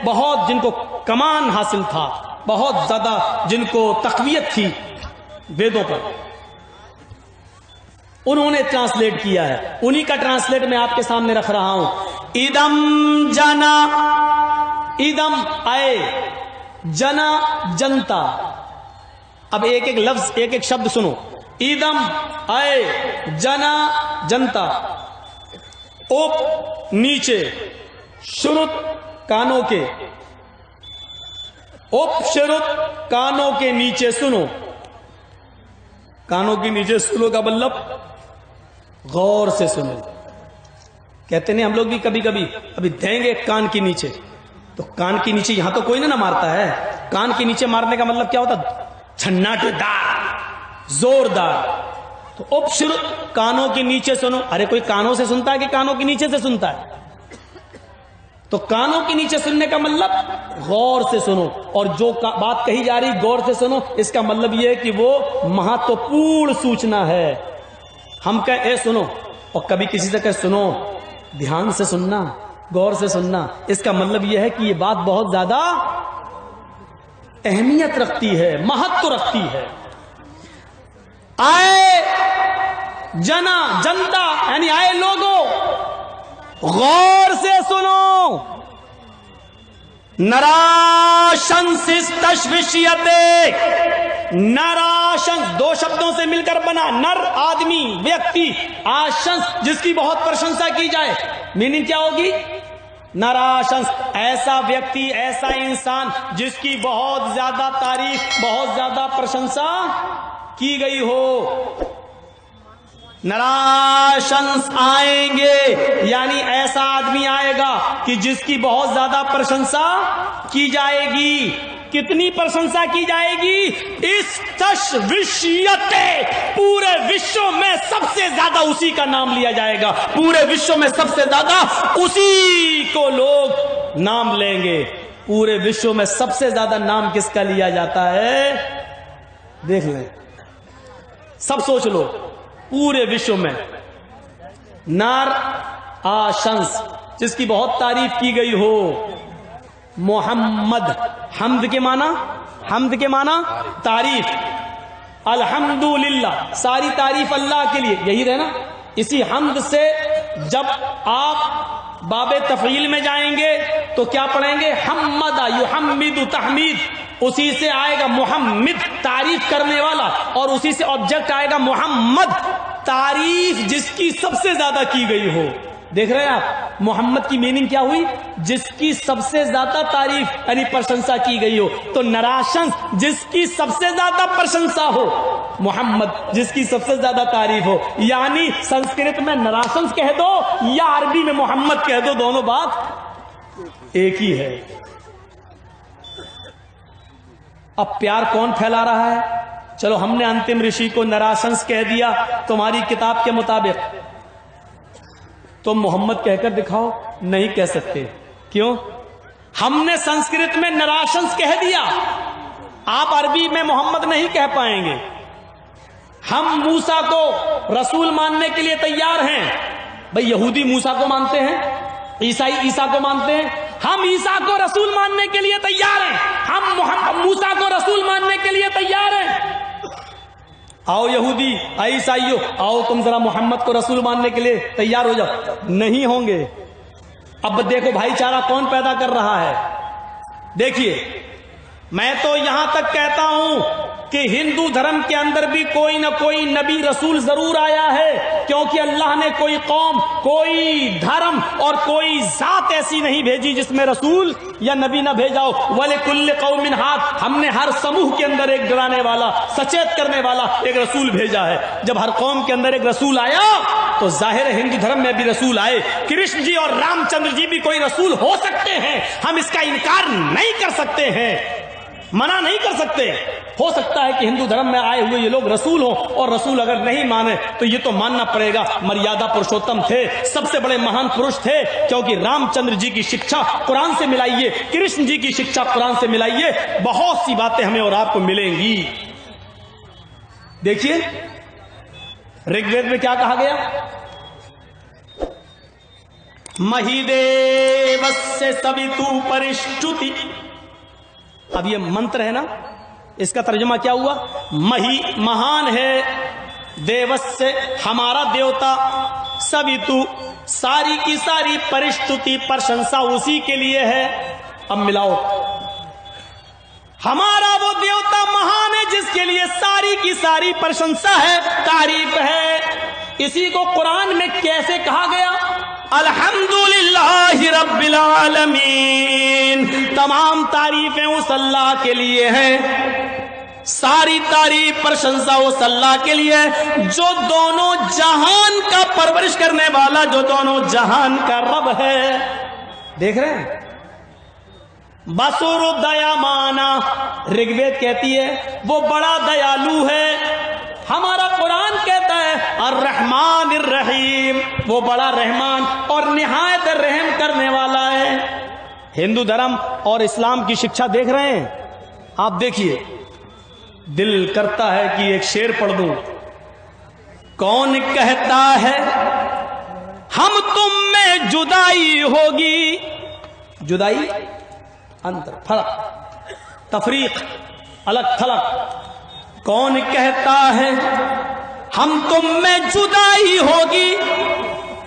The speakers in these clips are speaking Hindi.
बहुत जिनको कमान हासिल था, बहुत ज्यादा जिनको तकवीयत थी वेदों पर, उन्होंने ट्रांसलेट किया है। उन्हीं का ट्रांसलेट मैं आपके सामने रख रहा हूं। इदम जना, इदम आए, जना जनता। अब एक एक लफ्ज, एक एक शब्द सुनो। इदम आए, जना जनता। उप नीचे, शुरुत कानों के, उप शुरुत कानों के नीचे सुनो। कानों के नीचे सुनो का मतलब गौर से सुनो। कहते नहीं हम लोग भी कभी कभी अभी देंगे कान के नीचे, तो कान के नीचे यहां तो कोई ना मारता है। कान के नीचे मारने का मतलब क्या होता? छन्नाटेदार, जोरदार। तो उपशुरुत कानों के नीचे सुनो। अरे कोई कानों से सुनता है कि कानों के नीचे से सुनता है? तो कानों के नीचे सुनने का मतलब गौर से सुनो। और जो बात कही जा रही गौर से सुनो, इसका मतलब यह है कि वो महत्वपूर्ण सूचना है। हम कहे सुनो, और कभी किसी से कहे सुनो, ध्यान से सुनना, गौर से सुनना, इसका मतलब यह है कि यह बात बहुत ज्यादा अहमियत रखती है, महत्व रखती है। आए जना जनता, यानी आए लोगों, गौर से सुनो। नराशंसिस तशविशियते, नराशंस दो शब्दों से मिलकर बना। नर आदमी, व्यक्ति, आशंस जिसकी बहुत प्रशंसा की जाए। मीनिंग क्या होगी? नराशंस ऐसा व्यक्ति, ऐसा इंसान जिसकी बहुत ज्यादा तारीफ, बहुत ज्यादा प्रशंसा की गई हो। नराशंस आएंगे, यानी ऐसा आदमी आएगा कि जिसकी बहुत ज्यादा प्रशंसा की जाएगी। कितनी प्रशंसा की जाएगी? इस तशविशियते, पूरे विश्व में सबसे ज्यादा उसी का नाम लिया जाएगा। पूरे विश्व में सबसे ज्यादा उसी को लोग नाम लेंगे। पूरे विश्व में सबसे ज्यादा नाम किसका लिया जाता है? देख लें, सब सोच लो। पूरे विश्व में नार आशंस, जिसकी बहुत तारीफ की गई हो, मोहम्मद। हमद के माना, हमद के माना तारीफ। अल्हम्दुलिल्लाह, सारी तारीफ अल्लाह के लिए, यही है ना। इसी हमद से जब आप बाबे तफील में जाएंगे तो क्या पढ़ेंगे? हम्मदा युहम्मिदु तहमीद। उसी से आएगा मुहम्मिद, तारीफ करने वाला, और उसी से ऑब्जेक्ट आएगा मोहम्मद, तारीफ जिसकी सबसे ज्यादा की गई हो। देख रहे हैं आप, मोहम्मद की मीनिंग क्या हुई? जिसकी सबसे ज्यादा तारीफ यानी प्रशंसा की गई हो। तो नराशंस जिसकी सबसे ज्यादा प्रशंसा हो, मोहम्मद जिसकी सबसे ज्यादा तारीफ हो। यानी संस्कृत में नराशंस कह दो या अरबी में मोहम्मद कह दो, दोनों बात एक ही है। अब प्यार कौन फैला रहा है? चलो हमने अंतिम ऋषि को नराशंस कह दिया तुम्हारी किताब के मुताबिक, तुम मोहम्मद कहकर दिखाओ। नहीं कह सकते। क्यों? हमने संस्कृत में नराशंस कह दिया, आप अरबी में मोहम्मद नहीं कह पाएंगे। हम मूसा को रसूल मानने के लिए तैयार हैं। भाई यहूदी मूसा को मानते हैं, ईसाई ईसा को मानते हैं। हम ईसा को रसूल मानने के लिए तैयार हैं। हम मूसा को रसूल मानने के लिए तैयार हैं। आओ यहूदी, ईसाइयों, आओ तुम जरा मोहम्मद को रसूल मानने के लिए तैयार हो जाओ। नहीं होंगे। अब देखो भाईचारा कौन पैदा कर रहा है। देखिए, मैं तो यहां तक कहता हूं कि हिंदू धर्म के अंदर भी कोई ना कोई नबी रसूल जरूर आया है, क्योंकि अल्लाह ने कोई कौम, कोई धर्म और कोई जात ऐसी नहीं भेजी जिसमें रसूल या नबी ना भेजा हो। वले कुल्ले कौमिन हाद, हमने हर समूह के अंदर एक डराने वाला, सचेत करने वाला एक रसूल भेजा है। जब हर कौम के अंदर एक रसूल आया तो जाहिर है हिंदू धर्म में भी रसूल आए। कृष्ण जी और रामचंद्र जी भी कोई रसूल हो सकते हैं, हम इसका इनकार नहीं कर सकते हैं, मना नहीं कर सकते। हो सकता है कि हिंदू धर्म में आए हुए ये लोग रसूल हो, और रसूल अगर नहीं माने तो ये तो मानना पड़ेगा मर्यादा पुरुषोत्तम थे, सबसे बड़े महान पुरुष थे। क्योंकि रामचंद्र जी की शिक्षा कुरान से मिलाइए, कृष्ण जी की शिक्षा कुरान से मिलाइए, बहुत सी बातें हमें और आपको मिलेंगी। देखिए ऋग्वेद में क्या कहा गया? महिदेवस्य सवितु परिष्टुति। अब ये मंत्र है ना, इसका तर्जुमा क्या हुआ? महान है, देवस्य हमारा देवता, सवितु सारी की सारी परिष्टुति प्रशंसा उसी के लिए है। अब मिलाओ, हमारा वो देवता महान है जिसके लिए सारी की सारी प्रशंसा है, तारीफ है। इसी को कुरान में कैसे कहा गया? अल्हम्दुलिल्लाहि रब्बिल आलमीन। तमाम तारीफें उस अल्लाह के लिए हैं, सारी तारीफ प्रशंसा उस अल्लाह के लिए है जो दोनों जहान का परवरिश करने वाला, जो दोनों जहान का रब है। देख रहे हैं, बसुरु दयामाना, ऋग्वेद कहती है वो बड़ा दयालु है। हमारा कुरान कहता है अर्रहमान अर्रहीम, वो बड़ा रहमान और निहायत रहम करने वाला है। हिंदू धर्म और इस्लाम की शिक्षा देख रहे हैं आप? देखिए, दिल करता है कि एक शेर पढ़ दूं। कौन कहता है हम तुम में जुदाई होगी? जुदाई अंतर, फर्क, तफरीक, अलग थलग। कौन कहता है हम तुम में जुदाई होगी?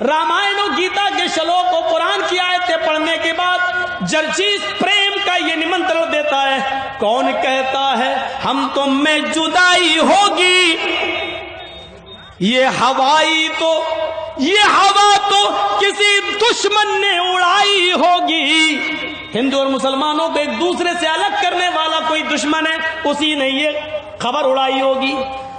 रामायण और गीता के श्लोक और कुरान की आयतें पढ़ने के बाद जर्जीस प्रेम का ये निमंत्रण देता है, कौन कहता है हम तुम में जुदाई होगी? ये हवा तो किसी दुश्मन ने उड़ाई होगी। हिंदू और मुसलमानों को एक दूसरे से अलग करने वाला कोई दुश्मन है, उसी ने ये खबर उड़ाई होगी।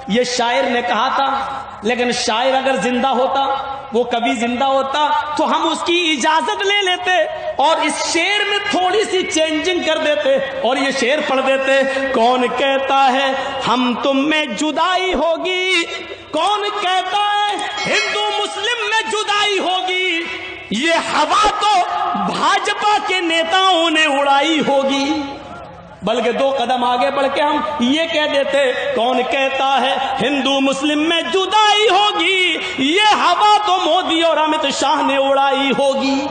ये शायर ने कहा था, लेकिन शायर अगर जिंदा होता, वो कभी जिंदा होता तो हम उसकी इजाजत ले लेते और इस शेर में थोड़ी सी चेंजिंग कर देते और ये शेर पढ़ देते। कौन कहता है हम तुम में जुदाई होगी? कौन कहता है हिंदू मुस्लिम में जुदाई होगी? ये हवा तो भाजपा के नेताओं ने उड़ाई होगी। बल्कि दो कदम आगे बढ़ के हम ये कह देते, कौन कहता है हिंदू मुस्लिम में जुदाई होगी? ये हवा तो मोदी और अमित शाह ने उड़ाई होगी।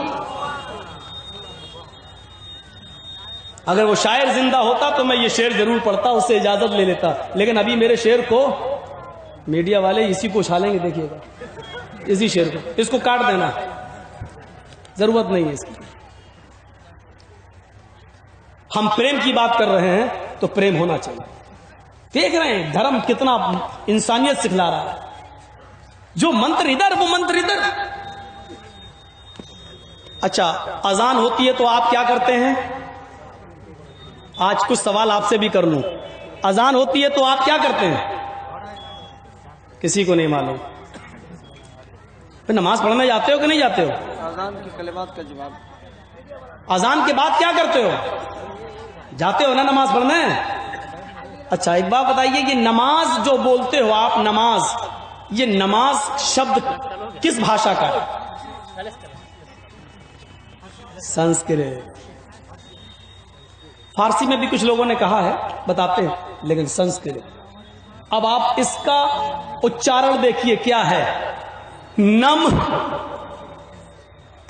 अगर वो शायर जिंदा होता तो मैं ये शेर जरूर पढ़ता, उससे इजाजत ले लेता, लेकिन अभी मेरे शेर को मीडिया वाले इसी को उछालेंगे। देखिएगा, इसी शेर को, इसको काट देना, जरूरत नहीं है इसकी। हम प्रेम की बात कर रहे हैं तो प्रेम होना चाहिए। देख रहे हैं धर्म कितना इंसानियत सिखला रहा है। जो मंत्र इधर वो मंत्र इधर। अच्छा, अजान होती है तो आप क्या करते हैं? आज कुछ सवाल आपसे भी कर लूं। अजान होती है तो आप क्या करते हैं? किसी को नहीं मालूम। फिर नमाज पढ़ने जाते हो कि नहीं जाते हो? अजान के कलिमात का जवाब। अजान के बाद क्या करते हो? जाते हो ना नमाज पढ़ने? अच्छा, एक बात बताइए, ये नमाज जो बोलते हो आप, नमाज, ये नमाज शब्द किस भाषा का है? संस्कृत। फारसी में भी कुछ लोगों ने कहा है, बताते हैं, लेकिन संस्कृत। अब आप इसका उच्चारण देखिए क्या है। नम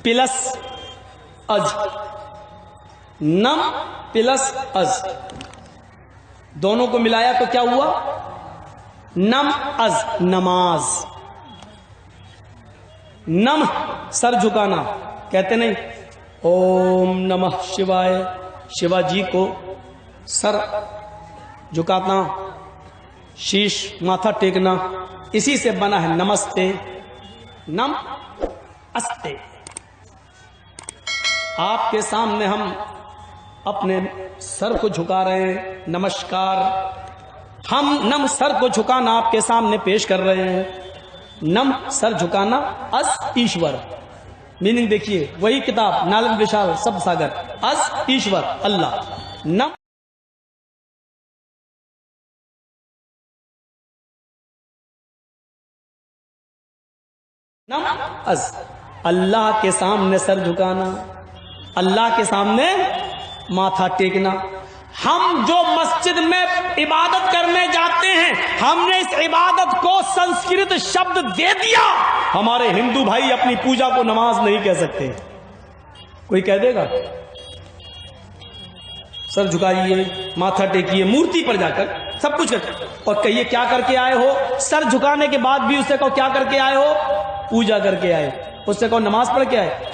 प्लस अज, नम प्लस अज, दोनों को मिलाया तो क्या हुआ? नम अज, नमाज। नम सर झुकाना, कहते नहीं ओम नमः शिवाय, शिवाजी को सर झुकाना, शीश माथा टेकना, इसी से बना है नमस्ते, नम अस्ते। आपके सामने हम अपने सर को झुका रहे हैं, नमस्कार। हम नम सर को झुकाना आपके सामने पेश कर रहे हैं। नम सर झुकाना, अस ईश्वर। मीनिंग देखिए, वही किताब नालंद विशाल सब सागर, अस ईश्वर अल्लाह, नम नम अस, अल्लाह के सामने सर झुकाना, अल्लाह के सामने माथा टेकना। हम जो मस्जिद में इबादत करने जाते हैं, हमने इस इबादत को संस्कृत शब्द दे दिया हमारे हिंदू भाई अपनी पूजा को नमाज नहीं कह सकते। कोई कह देगा? सर झुकाइए, माथा टेकिए, मूर्ति पर जाकर सब कुछ कर, और कहिए क्या करके आए हो। सर झुकाने के बाद भी उससे कहो क्या करके आए हो? पूजा करके आए। उससे कहो नमाज पढ़ के आए।